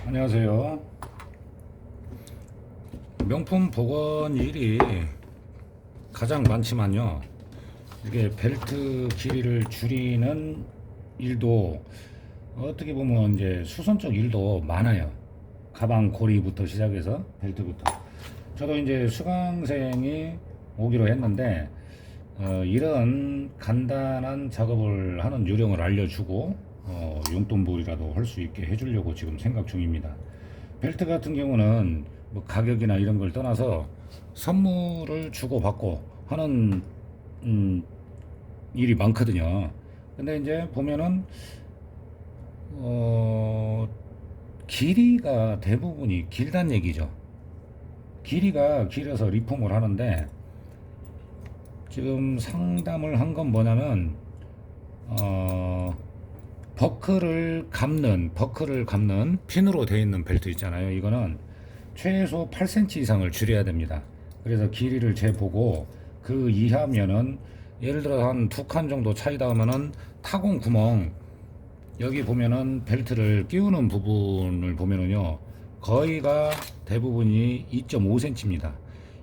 안녕하세요. 명품 복원 일이 가장 많지만요. 이게 벨트 길이를 줄이는 일도 어떻게 보면 이제 수선적 일도 많아요. 가방 고리부터 시작해서 벨트부터. 저도 이제 수강생이 오기로 했는데 이런 간단한 작업을 하는 요령을 알려주고 용돈벌이라도 할 수 있게 해주려고 지금 생각 중입니다. 벨트 같은 경우는 뭐 가격이나 이런 걸 떠나서 선물을 주고받고 하는 음, 일이 많거든요. 근데 이제 보면은 어, 길이가 대부분이 길단 얘기죠. 길이가 길어서 리폼을 하는데 지금 상담을 한 건 뭐냐면 어, 버클을 감는 핀으로 되어 있는 벨트 있잖아요. 이거는 최소 8cm 이상을 줄여야 됩니다. 그래서 길이를 재보고 그 이하면은 예를 들어 한 두 칸 정도 차이다 하면은 타공 구멍 여기 보면은 벨트를 끼우는 부분을 보면은요 거의가 대부분이 2.5cm입니다.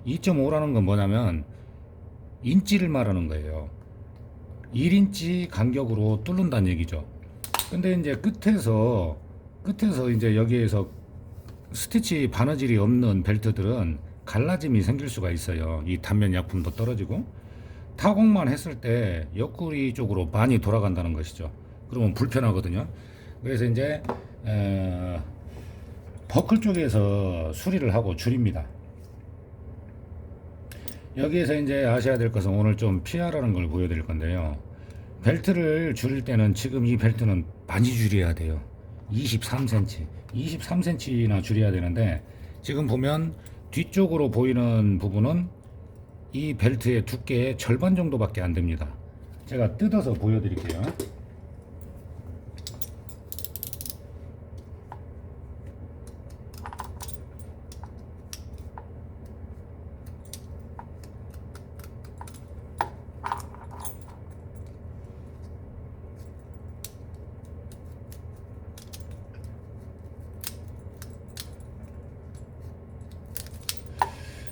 2.5라는 건 뭐냐면 인치를 말하는 거예요. 1인치 간격으로 뚫는다는 얘기죠. 근데 이제 끝에서 이제 여기에서 스티치 바느질이 없는 벨트들은 갈라짐이 생길 수가 있어요. 이 단면 약품도 떨어지고 타공만 했을 때 옆구리 쪽으로 많이 돌아간다는 것이죠. 그러면 불편하거든요. 그래서 이제 버클 쪽에서 수리를 하고 줄입니다. 여기에서 이제 아셔야 될 것은 오늘 좀 피하라는 걸 보여드릴 건데요. 벨트를 줄일 때는 지금 이 벨트는 많이 줄여야 돼요. 23cm나 줄여야 되는데 지금 보면 뒤쪽으로 보이는 부분은 이 벨트의 두께의 절반 정도밖에 안 됩니다. 제가 뜯어서 보여드릴게요.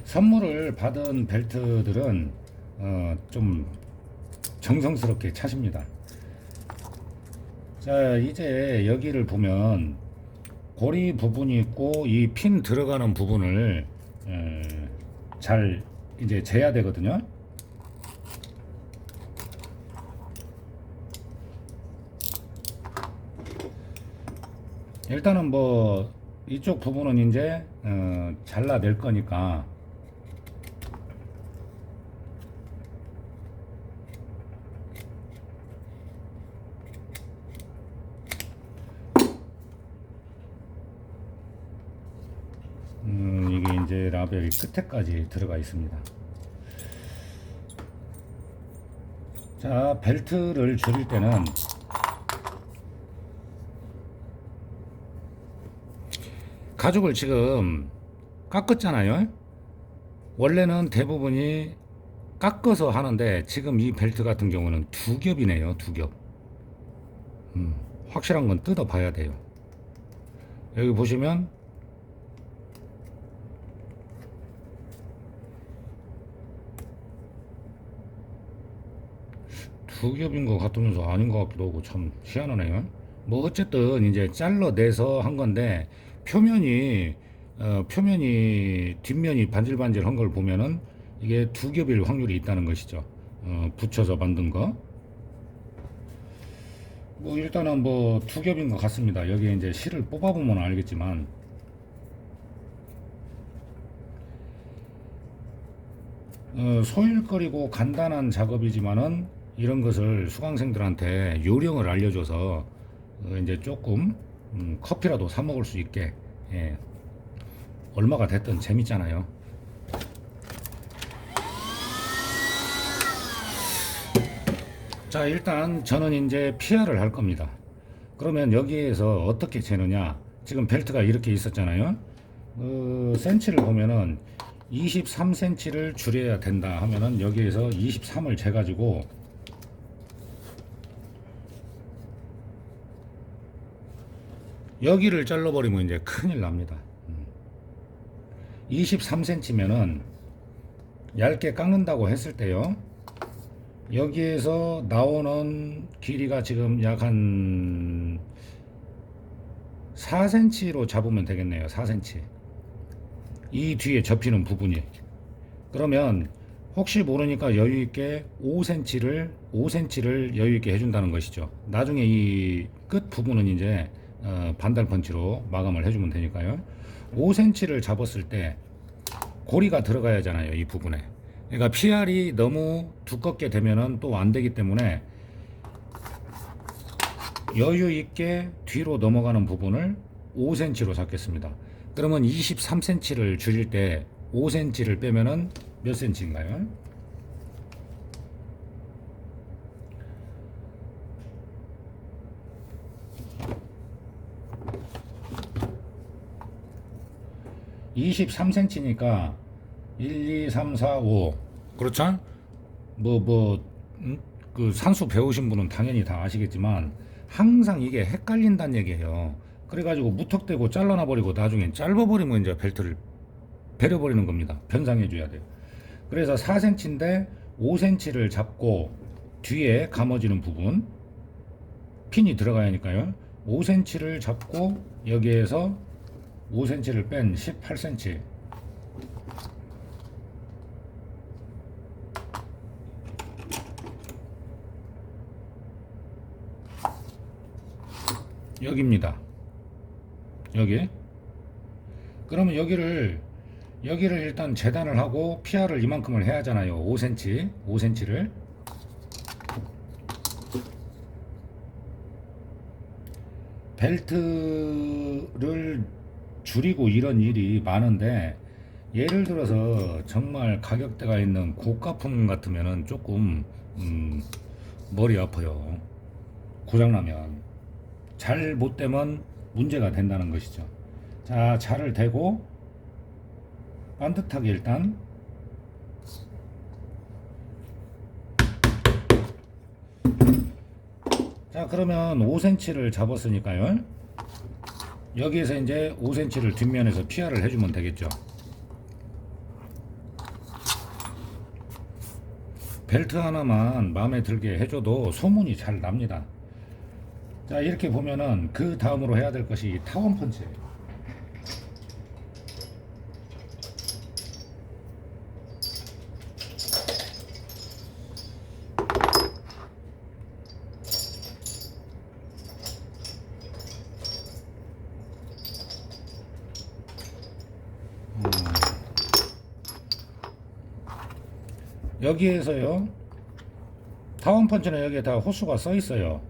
선물을 받은 벨트들은 좀 정성스럽게 차십니다. 자, 이제 여기를 보면 고리 부분이 있고 이 핀 들어가는 부분을 잘 이제 재야 되거든요. 일단은 뭐 이쪽 부분은 이제 잘라낼 거니까 이게 이제 라벨이 끝에까지 들어가 있습니다. 자, 벨트를 줄일 때는 가죽을 지금 깎았잖아요. 원래는 대부분이 깎아서 하는데 지금 이 벨트 같은 경우는 두 겹이네요. 두 겹. 확실한 건 뜯어 봐야 돼요. 여기 보시면 두 겹인 것 같으면서 아닌 것 같기도 하고 참 희한하네요. 뭐 어쨌든 이제 잘라내서 한 건데 표면이 표면이 뒷면이 반질반질한 걸 보면은 이게 두 겹일 확률이 있다는 것이죠. 붙여서 만든 거. 뭐 일단은 뭐 두 겹인 것 같습니다. 여기에 이제 실을 뽑아보면 알겠지만 소일거리고 간단한 작업이지만은 이런 것을 수강생들한테 요령을 알려줘서 이제 조금 커피라도 사 먹을 수 있게 예, 얼마가 됐든 재밌잖아요. 자, 일단 저는 이제 PR을 할 겁니다. 그러면 여기에서 어떻게 재느냐? 지금 벨트가 이렇게 있었잖아요. 센치를 보면은 23cm를 줄여야 된다 하면은 여기에서 23을 재가지고 여기를 잘라버리면 이제 큰일 납니다. 23cm면은 얇게 깎는다고 했을 때요, 여기에서 나오는 길이가 지금 약 한 4cm로 잡으면 되겠네요. 4cm. 이 뒤에 접히는 부분이. 그러면 혹시 모르니까 여유있게 5cm를 여유있게 해준다는 것이죠. 나중에 이 끝 부분은 이제 반달 펀치로 마감을 해주면 되니까요. 5cm를 잡았을 때 고리가 들어가야 하잖아요. 이 부분에. 그러니까 PR이 너무 두껍게 되면은 또 안 되기 때문에 여유 있게 뒤로 넘어가는 부분을 5cm로 잡겠습니다. 그러면 23cm를 줄일 때 5cm를 빼면은 몇 cm인가요? (23cm니까) 1, 2, 3, 4, 5. 그렇죠? 그 산수 배우신 분은 당연히 다 아시겠지만 항상 이게 헷갈린다는 얘기예요. 그래가지고 무턱대고 잘라놔 버리고 나중엔 짧아버리면 이제 벨트를 베려버리는 겁니다. 변상해줘야 돼요. 그래서 4cm인데 5cm를 잡고 뒤에 감아지는 부분, 핀이 들어가야 하니까요. 5cm를 잡고 여기에서 5cm를 뺀 18cm. 여기입니다. 여기. 그러면 여기를 일단 재단을 하고 PR을 이만큼을 해야 하잖아요. 5cm를. 벨트를 줄이고 이런 일이 많은데, 예를 들어서 정말 가격대가 있는 고가품 같으면은 조금 머리 아파요. 고장나면. 잘 못 되면 문제가 된다는 것이죠. 자, 잘을 대고 반듯하게 일단 자, 그러면 5cm를 잡았으니까요. 여기에서 이제 5cm를 뒷면에서 PR을 해주면 되겠죠. 벨트 하나만 마음에 들게 해줘도 소문이 잘 납니다. 자, 이렇게 보면은 그 다음으로 해야 될 것이 타원 펀치예요. 여기에서요, 타원 펀치는 여기에 다 호수가 써 있어요.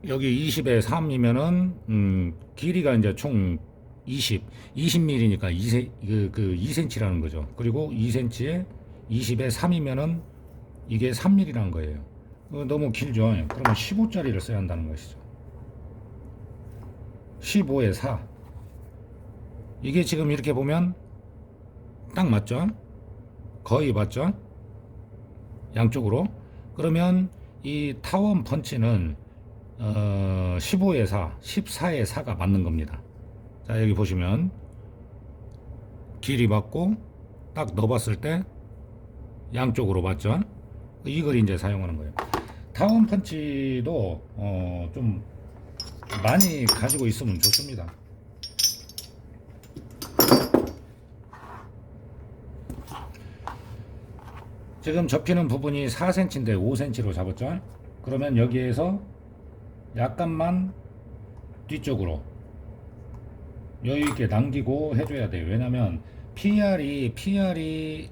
여기 20에 3이면은 길이가 이제 총 20mm니까 2cm라는 거죠. 그리고 2cm에 20에 3이면은 이게 3mm라는 거예요. 너무 길죠. 그러면 15짜리를 써야 한다는 것이죠. 15에 4. 이게 지금 이렇게 보면 딱 맞죠? 거의 맞죠? 양쪽으로. 그러면 이 타원 펀치는 15에 4, 14에 4가 맞는 겁니다. 자, 여기 보시면 길이 맞고 딱 넣어봤을 때 양쪽으로 맞죠? 이걸 이제 사용하는 거예요. 타원 펀치도 좀 많이 가지고 있으면 좋습니다. 지금 접히는 부분이 4cm인데 5cm로 잡았죠? 그러면 여기에서 약간만 뒤쪽으로 여유있게 남기고 해줘야 돼요. 왜냐면 PR이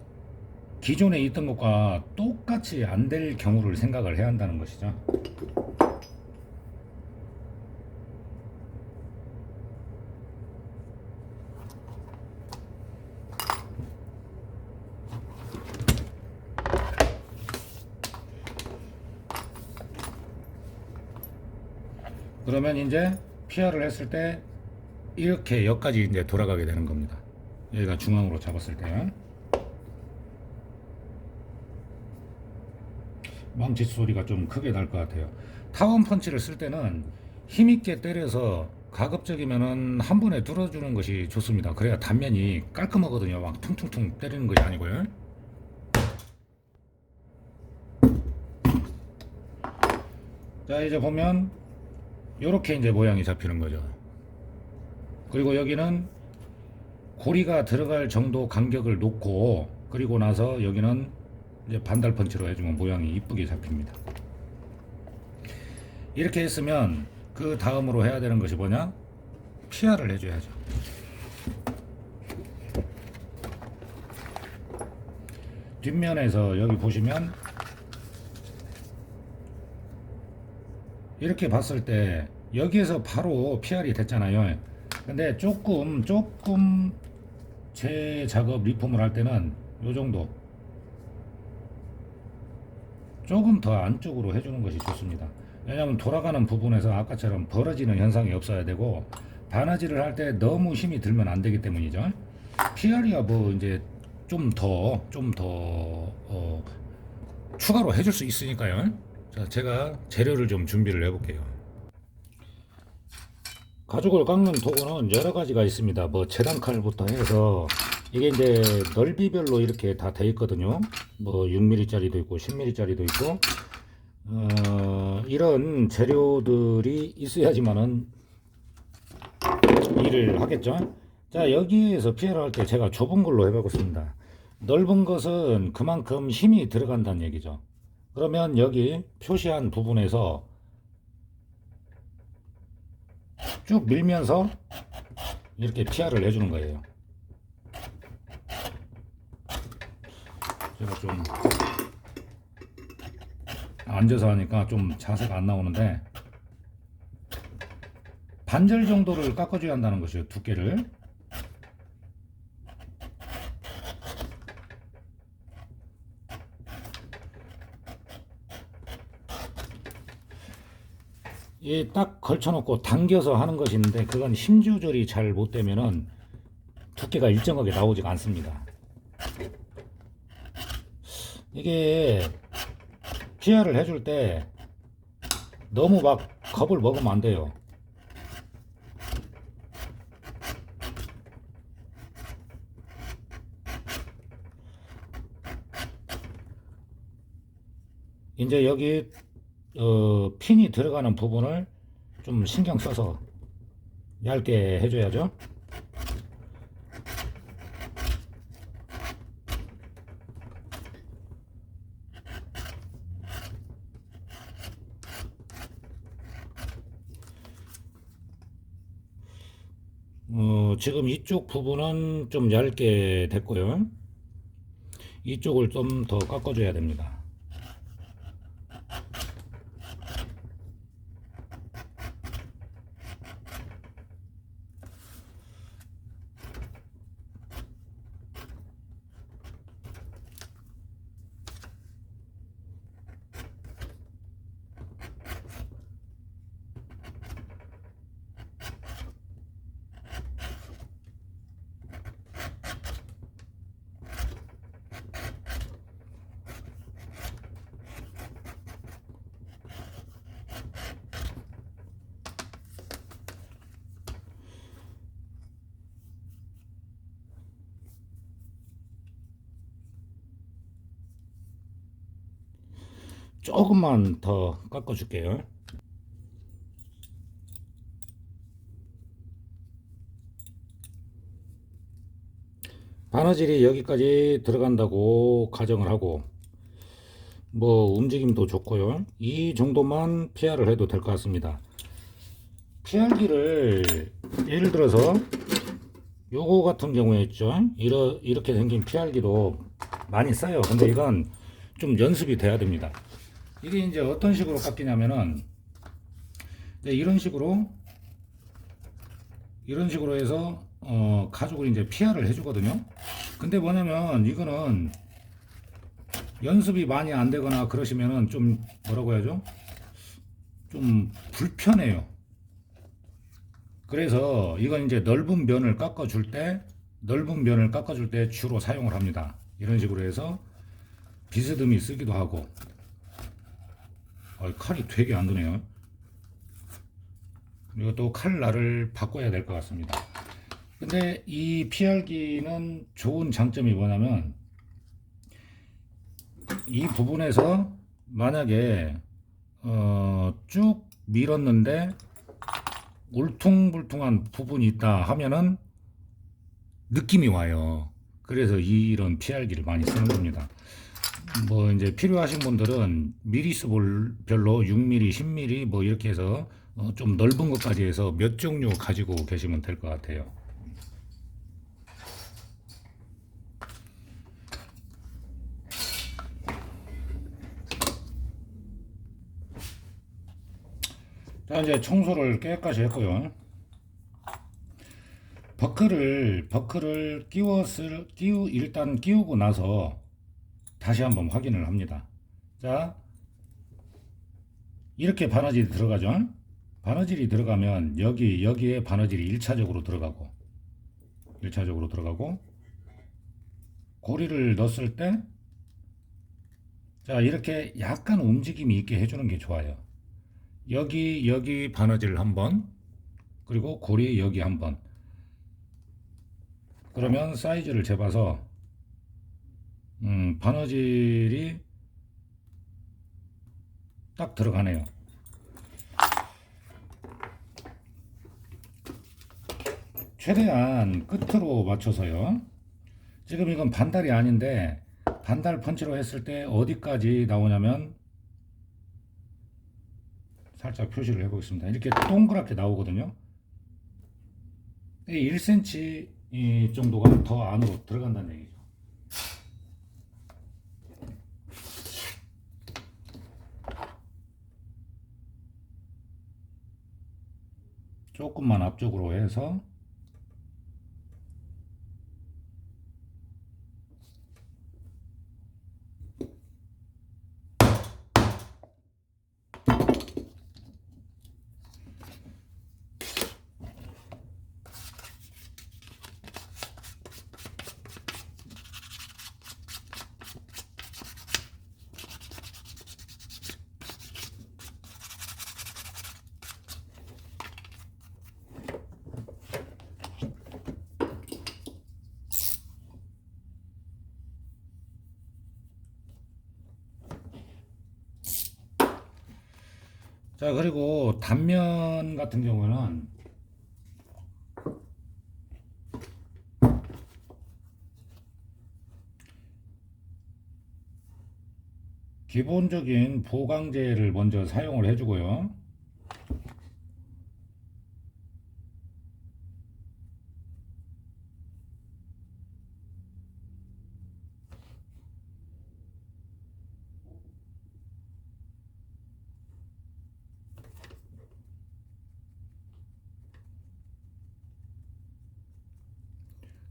기존에 있던 것과 똑같이 안 될 경우를 생각을 해야 한다는 것이죠. 그러면 이제 PR을 했을 때 이렇게 여기까지 이제 돌아가게 되는 겁니다. 여기가 중앙으로 잡았을 때. 망치 소리가 좀 크게 날 것 같아요. 타원 펀치를 쓸 때는 힘있게 때려서 가급적이면은 한 번에 뚫어주는 것이 좋습니다. 그래야 단면이 깔끔하거든요. 막 퉁퉁퉁 때리는 것이 아니고요. 자, 이제 보면 이렇게 이제 모양이 잡히는 거죠. 그리고 여기는 고리가 들어갈 정도 간격을 놓고, 그리고 나서 여기는 이제 반달 펀치로 해주면 모양이 이쁘게 잡힙니다. 이렇게 했으면 그 다음으로 해야 되는 것이 뭐냐? 피아를 해줘야죠. 뒷면에서 여기 보시면 이렇게 봤을 때 여기에서 바로 PR이 됐잖아요. 근데 조금 재작업 리폼을 할 때는 요 정도 조금 더 안쪽으로 해주는 것이 좋습니다. 왜냐하면 돌아가는 부분에서 아까처럼 벌어지는 현상이 없어야 되고, 바느질을 할 때 너무 힘이 들면 안 되기 때문이죠. PR이야 뭐 이제 좀 더 추가로 해줄 수 있으니까요. 자, 제가 재료를 좀 준비를 해볼게요. 가죽을 깎는 도구는 여러 가지가 있습니다. 뭐 재단칼부터 해서 이게 이제 넓이별로 이렇게 다 돼 있거든요. 뭐 6mm짜리도 있고 10mm짜리도 있고, 이런 재료들이 있어야지만은 일을 하겠죠. 자, 여기에서 피해를 할 때 제가 좁은 걸로 해보겠습니다. 넓은 것은 그만큼 힘이 들어간다는 얘기죠. 그러면 여기 표시한 부분에서 쭉 밀면서 이렇게 피아를 해주는 거예요. 제가 좀 앉아서 하니까 좀 자세가 안 나오는데, 반절 정도를 깎아줘야 한다는 것이에요. 두께를. 이 딱 걸쳐놓고 당겨서 하는 것이 있는데, 그건 힘 조절이 잘 못되면은 두께가 일정하게 나오지가 않습니다. 이게 피아를 해줄 때 너무 막 겁을 먹으면 안 돼요. 이제 여기 핀이 들어가는 부분을 좀 신경 써서 얇게 해줘야죠. 지금 이쪽 부분은 좀 얇게 됐고요. 이쪽을 좀 더 깎아줘야 됩니다. 조금만 더 깎아줄게요. 바느질이 여기까지 들어간다고 가정을 하고, 뭐 움직임도 좋고요. 이 정도만 PR을 해도 될 것 같습니다. PR기를 예를 들어서 요거 같은 경우에 있죠. 이렇게 생긴 PR기도 많이 써요. 근데 이건 좀 연습이 돼야 됩니다. 이게 이제 어떤 식으로 깎이냐면은 이런 식으로 해서 가죽을 이제 PR을 해주거든요. 근데 뭐냐면 이거는 연습이 많이 안 되거나 그러시면은 좀 뭐라고 해야죠? 좀 불편해요. 그래서 이건 이제 넓은 면을 깎아줄 때 주로 사용을 합니다. 이런 식으로 해서 비스듬히 쓰기도 하고. 칼이 되게 안 드네요. 그리고 또 칼날을 바꿔야 될 것 같습니다. 근데 이 PR기는 좋은 장점이 뭐냐면 이 부분에서 만약에 쭉 밀었는데 울퉁불퉁한 부분이 있다 하면은 느낌이 와요. 그래서 이런 PR기를 많이 쓰는 겁니다. 뭐 이제 필요하신 분들은 미리수 별로 6mm, 10mm 뭐 이렇게 해서 좀 넓은 것까지 해서 몇 종류 가지고 계시면 될 것 같아요. 자, 이제 청소를 깨끗이 했고요. 버클을 일단 끼우고 나서 다시 한번 확인을 합니다. 자, 이렇게 바느질이 들어가죠. 바느질이 들어가면 여기에 바느질이 1차적으로 들어가고 고리를 넣었을 때 자, 이렇게 약간 움직임이 있게 해주는 게 좋아요. 여기 바느질 한번, 그리고 고리 여기 한번. 그러면 사이즈를 재봐서 바느질이 딱 들어가네요. 최대한 끝으로 맞춰서요. 지금 이건 반달이 아닌데 반달 펀치로 했을 때 어디까지 나오냐면 살짝 표시를 해보겠습니다. 이렇게 동그랗게 나오거든요. 1cm 정도가 더 안으로 들어간다는 얘기죠. 조금만 앞쪽으로 해서 자, 그리고 단면 같은 경우는 기본적인 보강제를 먼저 사용을 해주고요.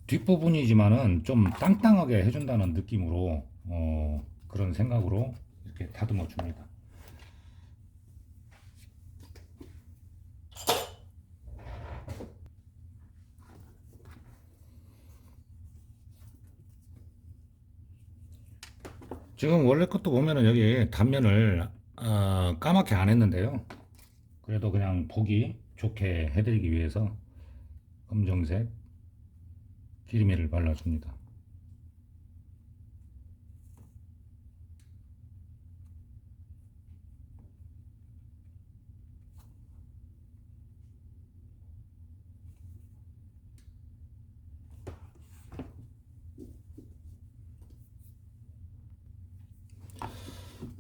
뒷부분이지만은 좀 땅땅하게 해준다는 느낌으로 그런 생각으로 이렇게 다듬어 줍니다. 지금 원래 것도 보면은 여기 단면을 까맣게 안 했는데요. 그래도 그냥 보기 좋게 해드리기 위해서 검정색 기름이를 발라줍니다.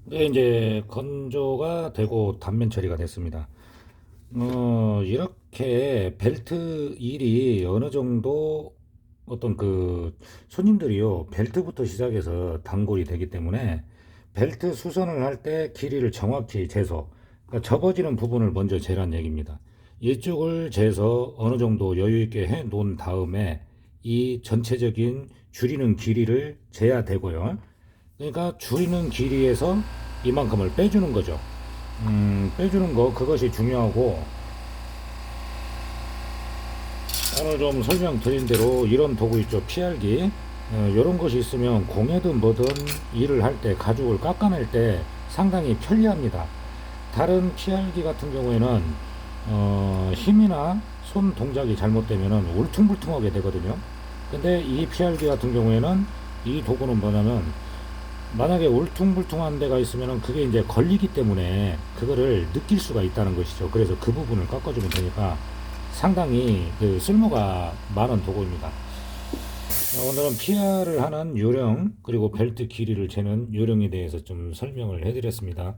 네, 이제 건조가 되고 단면 처리가 됐습니다. 이렇게 벨트 일이 어느 정도 어떤 그 손님들이요, 벨트부터 시작해서 단골이 되기 때문에 벨트 수선을 할 때 길이를 정확히 재서, 그러니까 접어지는 부분을 먼저 재란 얘기입니다. 이쪽을 재서 어느 정도 여유 있게 해 놓은 다음에 이 전체적인 줄이는 길이를 재야 되고요. 그러니까 줄이는 길이에서 이만큼을 빼주는 거죠. 빼주는 거, 그것이 중요하고, 오늘 좀 설명드린 대로 이런 도구 있죠. PR기. 이런 것이 있으면 공예든 뭐든 일을 할 때, 가죽을 깎아낼 때 상당히 편리합니다. 다른 PR기 같은 경우에는 힘이나 손 동작이 잘못되면은 울퉁불퉁하게 되거든요. 근데 이 PRD 같은 경우에는 이 도구는 뭐냐면 만약에 울퉁불퉁한 데가 있으면은 그게 이제 걸리기 때문에 그거를 느낄 수가 있다는 것이죠. 그래서 그 부분을 깎아주면 되니까 상당히 그 쓸모가 많은 도구입니다. 오늘은 PR을 하는 요령 그리고 벨트 길이를 재는 요령에 대해서 좀 설명을 해드렸습니다.